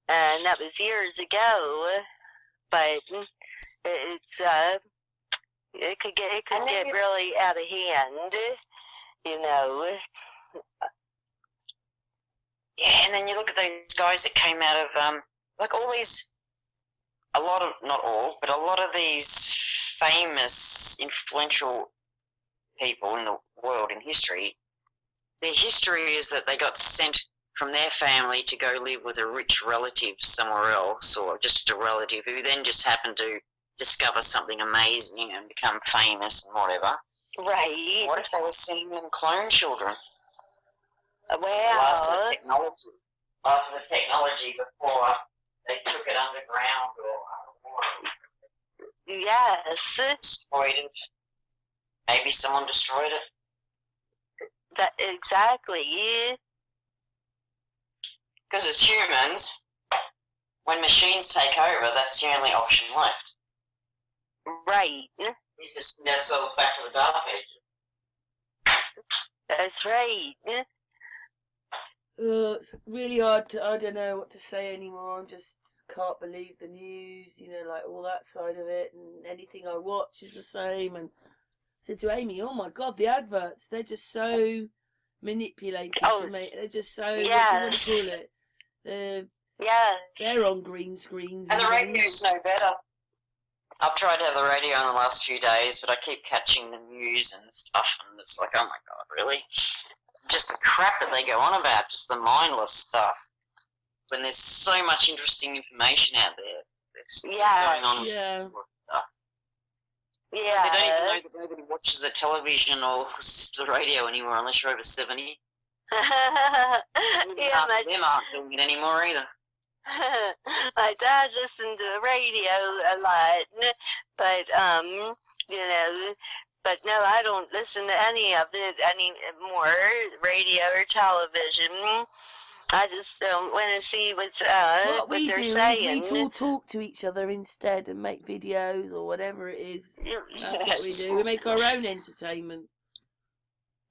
And that was years ago. But it could get really out of hand, Yeah, and then you look at those guys that came out of not all, but a lot of these famous, influential people in the world in history, their history is that they got sent from their family to go live with a rich relative somewhere else, or just a relative who then just happened to discover something amazing and become famous and whatever. Right. What if they were sending them clone children? Well, After the technology before they took it underground or underwater. Yes. Destroyed it. maybe someone destroyed it. That exactly. Because as humans, when machines take over, that's the only option left. Right. Is to send ourselves back to the dark ages. That's right. It's really hard to, I don't know what to say anymore. I just can't believe the news, like all that side of it, and anything I watch is the same. And I said to Amy, oh my God, the adverts, they're just so manipulated to make, they're just so, what do you want to call it? They're on green screens. And the radio's no better. I've tried to have the radio on the last few days, but I keep catching the news and stuff, and it's like, oh my God, really? Just the crap that they go on about, just the mindless stuff. When there's so much interesting information out there, there's going on with stuff. Yeah. They don't even know that nobody watches the television or the radio anymore unless you're over 70. Them aren't doing it anymore either. My dad listened to the radio a lot, but but no, I don't listen to any of it anymore, radio or television. I just want to see what they're saying. Is we all talk to each other instead and make videos or whatever it is. That's what we do. We make our own entertainment.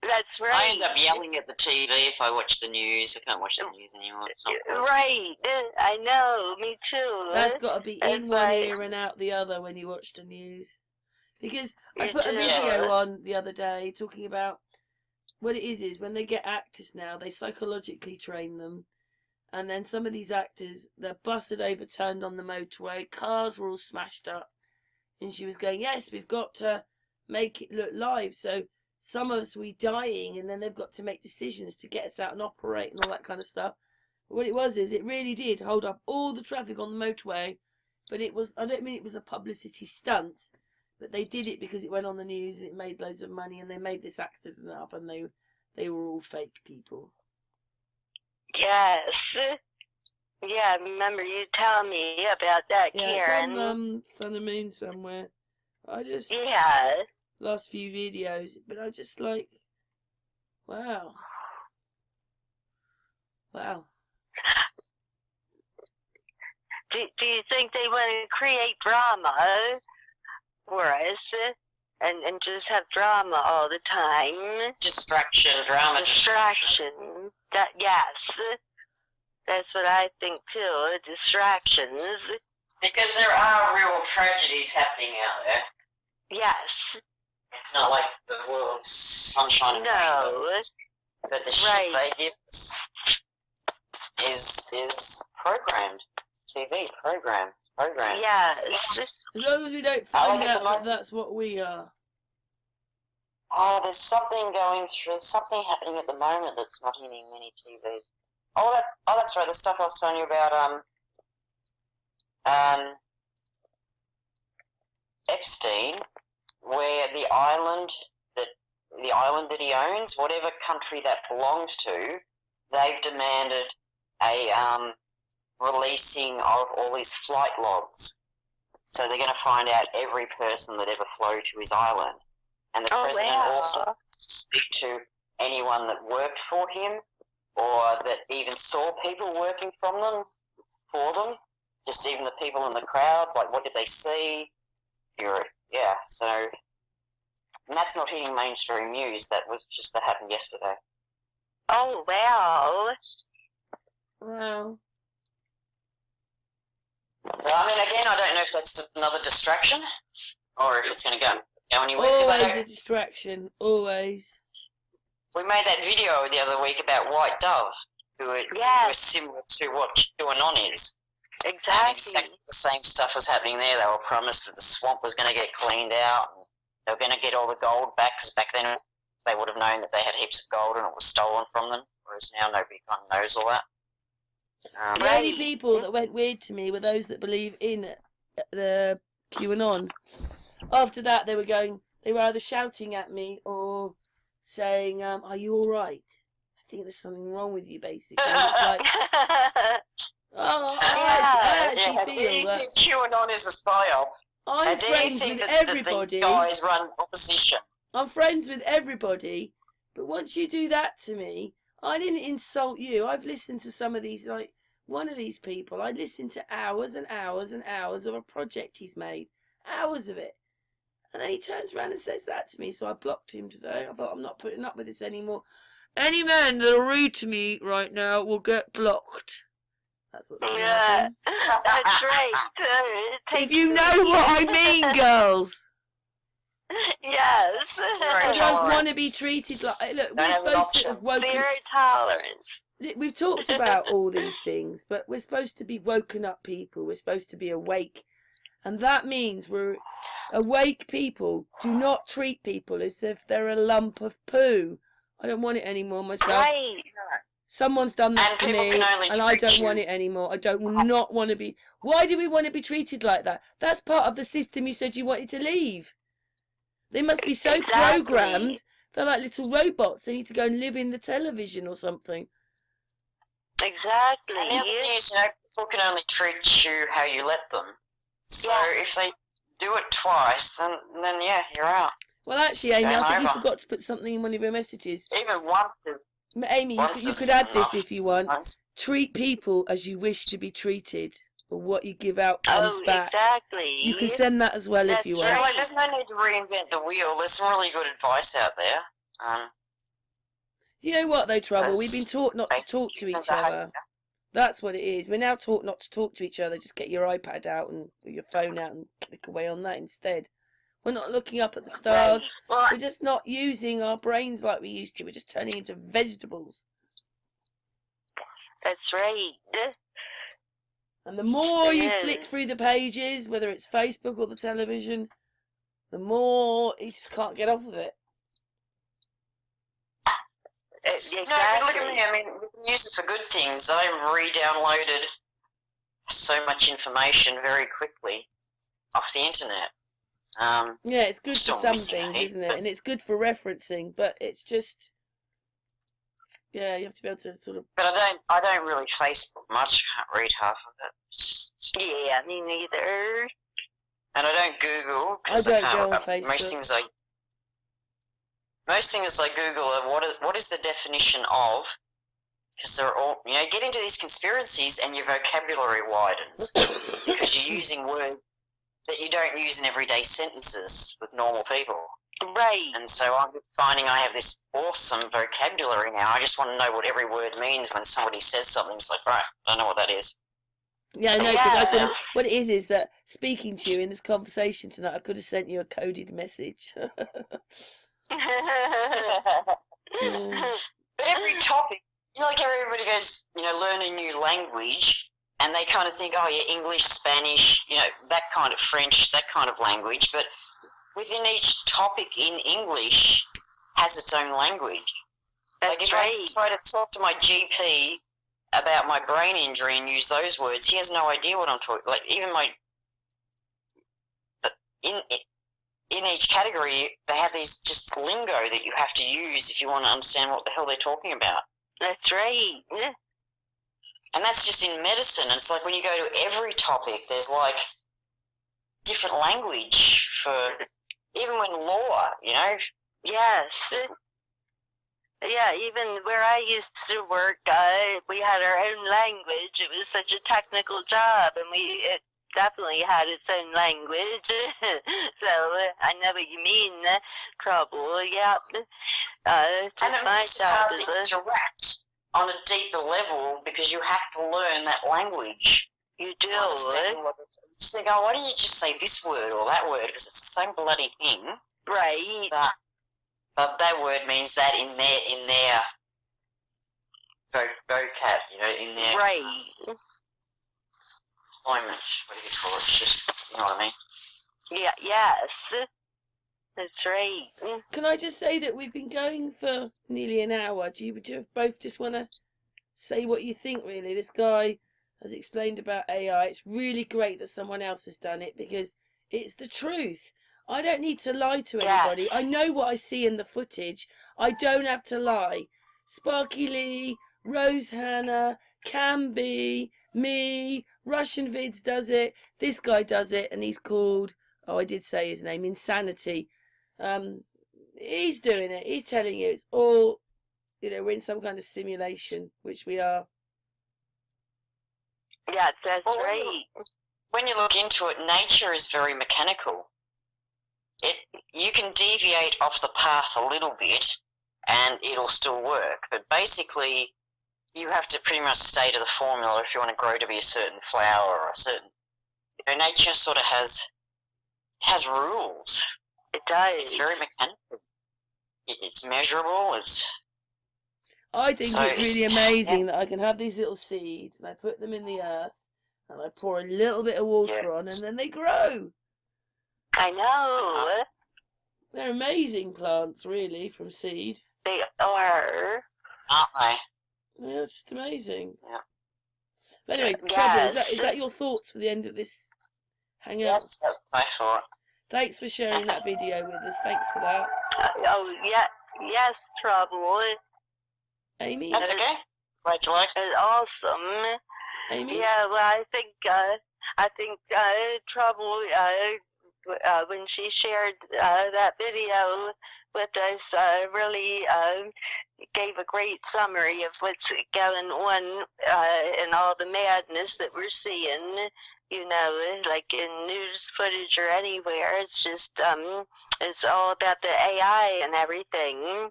That's right. I end up yelling at the TV if I watch the news. I can't watch the news anymore. It's not right. I know. Me too. That's got to be in one ear and out the other when you watch the news. Because I put a video on the other day talking about what it is when they get actors now, they psychologically train them. And then some of these actors, they're busted overturned on the motorway. Cars were all smashed up. And she was going, yes, we've got to make it look live. So some of us, we dying, and then they've got to make decisions to get us out and operate and all that kind of stuff. But what it was is it really did hold up all the traffic on the motorway. But it was, I don't mean it was a publicity stunt, but they did it because it went on the news and it made loads of money, and they made this accident up, and they were all fake people. Yes. Yeah, I remember you telling me about that, Karen. It's on Sun and Moon somewhere. Last few videos, but I just like, wow. Do you think they want to create drama for us and just have drama all the time? Distraction. Yes. That's what I think too, distractions. Because there are real tragedies happening out there. Yes. It's not like the world's sunshine and rainbows. But the shit they give us is programmed. TV programmed. Yes. As long as we don't find out that that's what we are. Oh, there's something happening at the moment that's not hitting many TVs. That's right. The stuff I was telling you about, Epstein, where the island that he owns, whatever country that belongs to, they've demanded a releasing of all his flight logs. So they're going to find out every person that ever flew to his island, and the president also speak to anyone that worked for him, or that even saw people working for them, just even the people in the crowds, like what did they see? So, and that's not hitting mainstream news, that happened yesterday. Oh, wow. Wow. So, I mean, again, I don't know if that's another distraction, or if it's going to go anywhere. Always a distraction, always. We made that video the other week about White Dove, who are similar to what QAnon is. Exactly. And exactly the same stuff was happening there. They were promised that the swamp was going to get cleaned out, and they were going to get all the gold back, because back then they would have known that they had heaps of gold and it was stolen from them, whereas now nobody kind of knows all that. The only people that went weird to me were those that believe in the QAnon. After that, they were either shouting at me or saying, are you all right? I think there's something wrong with you, basically. It's like, I actually feel that QAnon is a psyop. I'm friends with everybody. The guys run opposition. I'm friends with everybody, but once you do that to me, I didn't insult you. I've listened to some of these, like one of these people. I listened to hours and hours and hours of a project he's made, hours of it, and then he turns around and says that to me. So I blocked him today. I thought, I'm not putting up with this anymore. Any man that'll read to me right now will get blocked. That's what's going to happen. That's right. If you know what I mean, girls. Yes. I don't want to be treated like... Look, we're supposed to have woken... Zero tolerance. We've talked about all these things, but we're supposed to be woken up people. We're supposed to be awake. And that means we're awake people. Do not treat people as if they're a lump of poo. I don't want it anymore myself. Right. Someone's done that to me, and I don't want it anymore. I don't not want to be... Why do we want to be treated like that? That's part of the system you said you wanted to leave. They must be so programmed. They're like little robots. They need to go and live in the television or something. Exactly. And the other thing is, people can only treat you how you let them. So if they do it twice, then yeah, you're out. Well, actually, Amy, I think you forgot to put something in one of your messages. Even once. Amy, you could add this if you want. Treat people as you wish to be treated, or what you give out comes back. Exactly. You can send that as well if you want. Right. There's no need to reinvent the wheel. There's some really good advice out there. You know what, though, Trouble? We've been taught not to talk to each other. That's what it is. We're now taught not to talk to each other. Just get your iPad out and your phone out and click away on that instead. We're not looking up at the stars. We're just not using our brains like we used to. We're just turning into vegetables. That's right. And the more you flick through the pages, whether it's Facebook or the television, the more you just can't get off of it. Exactly. No, but look at me. I mean, we can use it for good things. I re-downloaded so much information very quickly off the internet. Yeah, it's good for some things, isn't it? And it's good for referencing, but it's just, yeah, you have to be able to sort of. But I don't really Facebook much. I can't read half of it. Yeah, me neither. And I don't Google. I don't go on Facebook. Most things I Google are what is the definition of? Because they're all, get into these conspiracies and your vocabulary widens because you're using words that you don't use in everyday sentences with normal people. Right. And so I'm finding I have this awesome vocabulary now. I just want to know what every word means when somebody says something. It's like, right, I don't know what that is. Yeah, I know, because what it is that speaking to you in this conversation tonight, I could have sent you a coded message. But every topic, like everybody goes, learn a new language, and they kind of think, oh yeah, English, Spanish, that kind of French, that kind of language. But within each topic in English has its own language. Like if I try to talk to my GP about my brain injury and use those words, he has no idea what I'm talking. Like even in each category, they have these just lingo that you have to use if you want to understand what the hell they're talking about. That's right. And that's just in medicine. It's like when you go to every topic, there's like different language for even when law, Yes. Yeah, even where I used to work, we had our own language. It was such a technical job, and it definitely had its own language. So I know what you mean, Trouble. Yeah. Just my job is interact on a deeper level because you have to learn that language. You do. Just think, why don't you just say this word or that word? Because it's the same bloody thing. Right. But that word means that in their vocab, in their right. employment. What do you call it? It's just, you know what I mean? Yeah. Yes. That's right. Can I just say that we've been going for nearly an hour? Do you both just want to say what you think, really? This guy has explained about AI. It's really great that someone else has done it because it's the truth. I don't need to lie to anybody. Yes. I know what I see in the footage. I don't have to lie. Sparky Lee, Rose Hannah, Camby, me, Russian Vids does it. This guy does it, and he's called, I did say his name, Insanity. He's doing it. He's telling you it's all, we're in some kind of simulation, which we are. Yeah, that's right. When you look into it, nature is very mechanical. You can deviate off the path a little bit, and it'll still work. But basically, you have to pretty much stay to the formula if you want to grow to be a certain flower or a certain. Nature sort of has rules. It does. It's very mechanical. It's measurable. I think it's really amazing that I can have these little seeds and I put them in the earth and I pour a little bit of water on and then they grow. I know. They're amazing plants, really, from seed. They are. Aren't they? Yeah, it's just amazing. Yeah. But anyway, Trouble, is that your thoughts for the end of this hangout? Yes, that's my thought. Thanks for sharing that video with us. Thanks for that. Yes, Trouble. Amy? That's okay. Glad you like it. It's awesome. Amy? Yeah, well, I think Trouble, when she shared that video with us, really gave a great summary of what's going on and all the madness that we're seeing, like in news footage or anywhere. It's just, it's all about the AI and everything.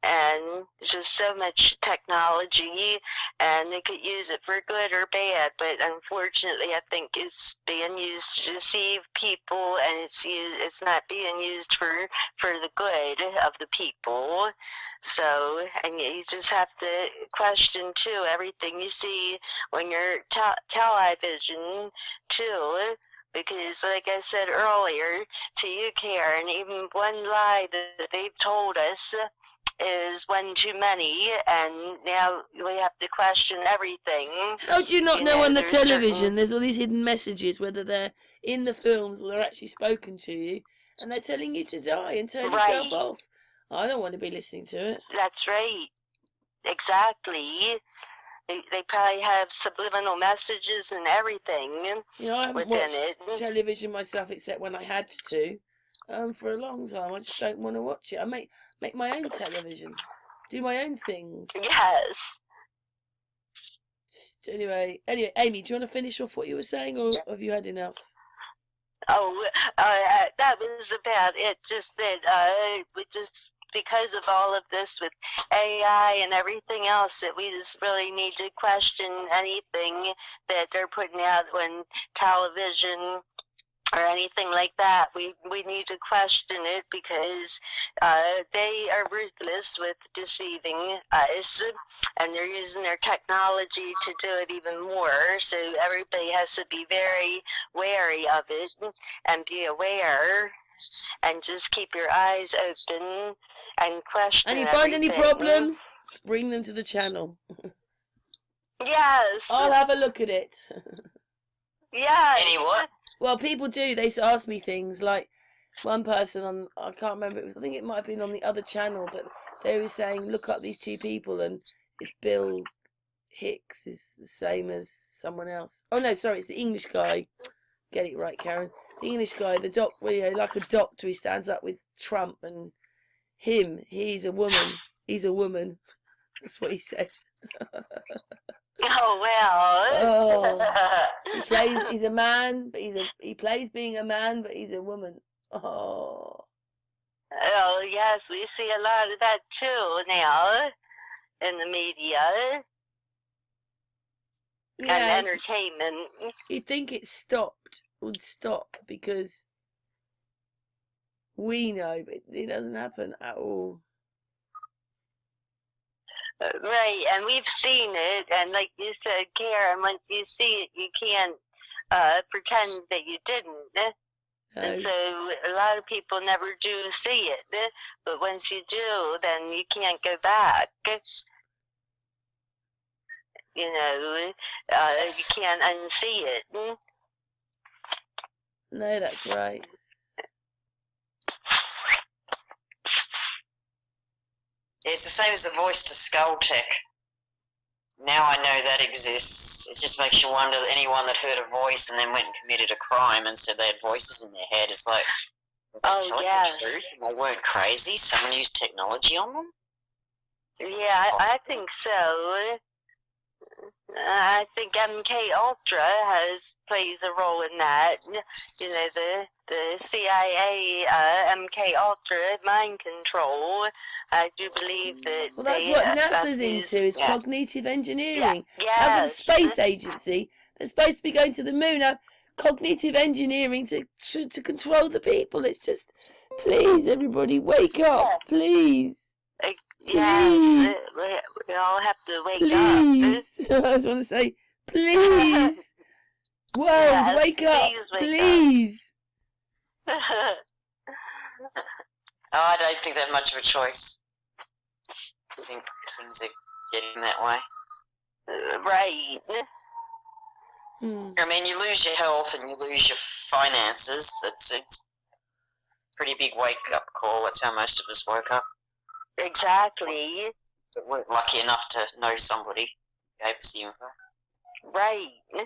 And just so much technology, and they could use it for good or bad, but unfortunately I think it's being used to deceive people, and it's not being used for the good of the people. So, and you just have to question too everything you see when you're television too. Because, like I said earlier to you, Karen, even one lie that they've told us is one too many, and now we have to question everything. How do you not know on the television there's all these hidden messages, whether they're in the films or they're actually spoken to you, and they're telling you to die and turn yourself off? I don't want to be listening to it. That's right. Exactly. They probably have subliminal messages and everything. I haven't watched television myself except when I had to. For a long time. I just don't want to watch it. I make my own television, do my own things. Yes. Anyway, Amy, do you want to finish off what you were saying, or have you had enough? Oh, that was about it. Just that, just because of all of this with AI and everything else, that we just really need to question anything that they're putting out on television or anything like that. We need to question it, because they are ruthless with deceiving us, and they're using their technology to do it even more. So everybody has to be very wary of it and be aware, and just keep your eyes open and question. And you find any problems, bring them to the channel. Yes. I'll have a look at it. Yes. Anyone? Well, people do. They ask me things like one person on, I can't remember, I think it might have been on the other channel, but they were saying, look up these two people, and it's Bill Hicks is the same as someone else. Oh no, sorry, it's the English guy. Get it right, Karen. The English guy, like a doctor, he stands up with Trump, and he's a woman. He's a woman. That's what he said. Oh well. Oh, he's a man, but he plays being a man, but he's a woman. Oh. Oh yes, we see a lot of that too now in the media and entertainment. You'd think it would stop, because we know, but it doesn't happen at all. Right, and we've seen it, and like you said, Karen, once you see it, you can't pretend that you didn't. No. And so a lot of people never do see it, but once you do, then you can't go back. You can't unsee it. No, that's right. It's the same as the voice to skull tech. Now I know that exists. It just makes you wonder, anyone that heard a voice and then went and committed a crime and said they had voices in their head, it's like, Oh, telling yes. the truth and they weren't crazy. Someone used technology on them. Yeah, I think so. I think MK Ultra plays a role in that. You know, the CIA, MK Ultra mind control. I do believe that. Well, that's they, what NASA's used, into, is yeah. cognitive engineering. Yeah. How can the Yes. space agency, they're supposed to be going to the moon, have cognitive engineering to control the people? It's just, please, everybody, wake up, please. Yes, we all have to wake Please. up. I just want to say, please. World, Yes, wake up, please wake please. up. I don't think they have much of a choice. I think things are getting that way. Right. Hmm. I mean, you lose your health and you lose your finances. It's a pretty big wake-up call. That's how most of us woke up. Exactly. But we're lucky enough to know somebody who gave us the info. Right. Yeah.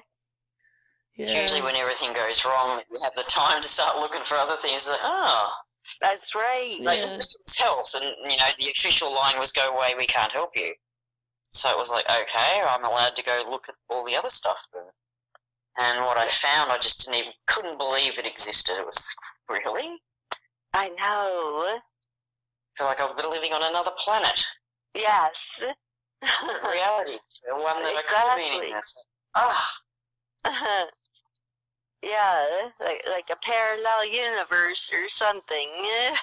It's usually when everything goes wrong, you have the time to start looking for other things. Like, That's right. like Yeah. it's health, and the official line was "Go away, we can't help you." So it was like, okay, I'm allowed to go look at all the other stuff then. And what I found, I just couldn't believe it existed. It was really. I know. I feel like I'm living on another planet. Yes. Reality, one that I could have been in. It's like, Yeah, like a parallel universe or something. yeah,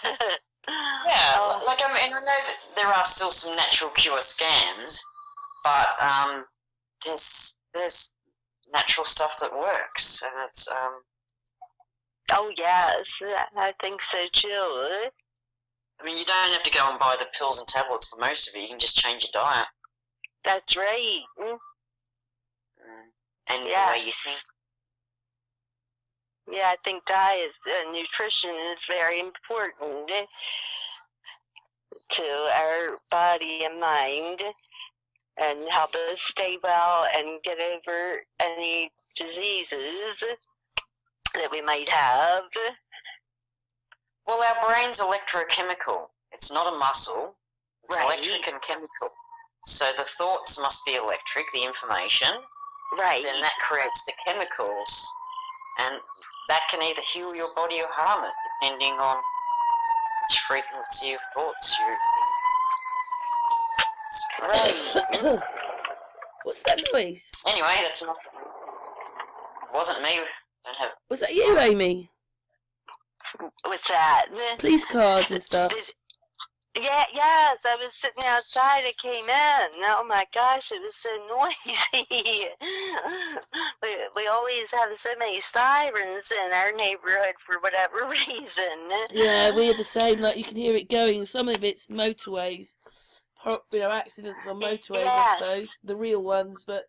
Oh. like I know that there are still some natural cure scams, but there's natural stuff that works, and it's Oh yes, I think so too. I mean, you don't have to go and buy the pills and tablets for most of it. You can just change your diet. That's right. And Yes. the way you think. Yeah, I think diet, nutrition is very important to our body and mind, and help us stay well and get over any diseases that we might have. Well, our brain's electrochemical. It's not a muscle. It's Right. electric and chemical. So the thoughts must be electric, the information. Right. Then that creates the chemicals. And that can either heal your body or harm it, depending on which frequency of thoughts you think. Right. What's that noise? Anyway, that's not. It wasn't me. Don't have. Was that you, Amy? What's that? Police cars and stuff. Yeah, yes, I was sitting outside, I came in. Oh my gosh, it was so noisy. we always have so many sirens in our neighborhood for whatever reason. Yeah, we're the same. Like, you can hear it going. Some of it's motorways. Accidents on motorways, I Yes. suppose. The real ones, but...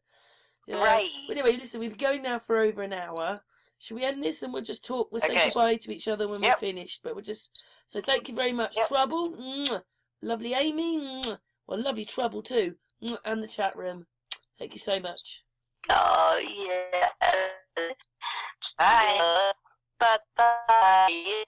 Yeah. Right. But anyway, listen, we've been going now for over an hour. Should we end this and we'll just talk? We'll say Okay. goodbye to each other when Yep. we're finished. But we'll just... So thank you very much, Yep. Trouble. Mwah. Lovely Amy. Mwah. Well, lovely Trouble too. Mwah. And the chat room. Thank you so much. Oh, yeah. Bye. Bye-bye.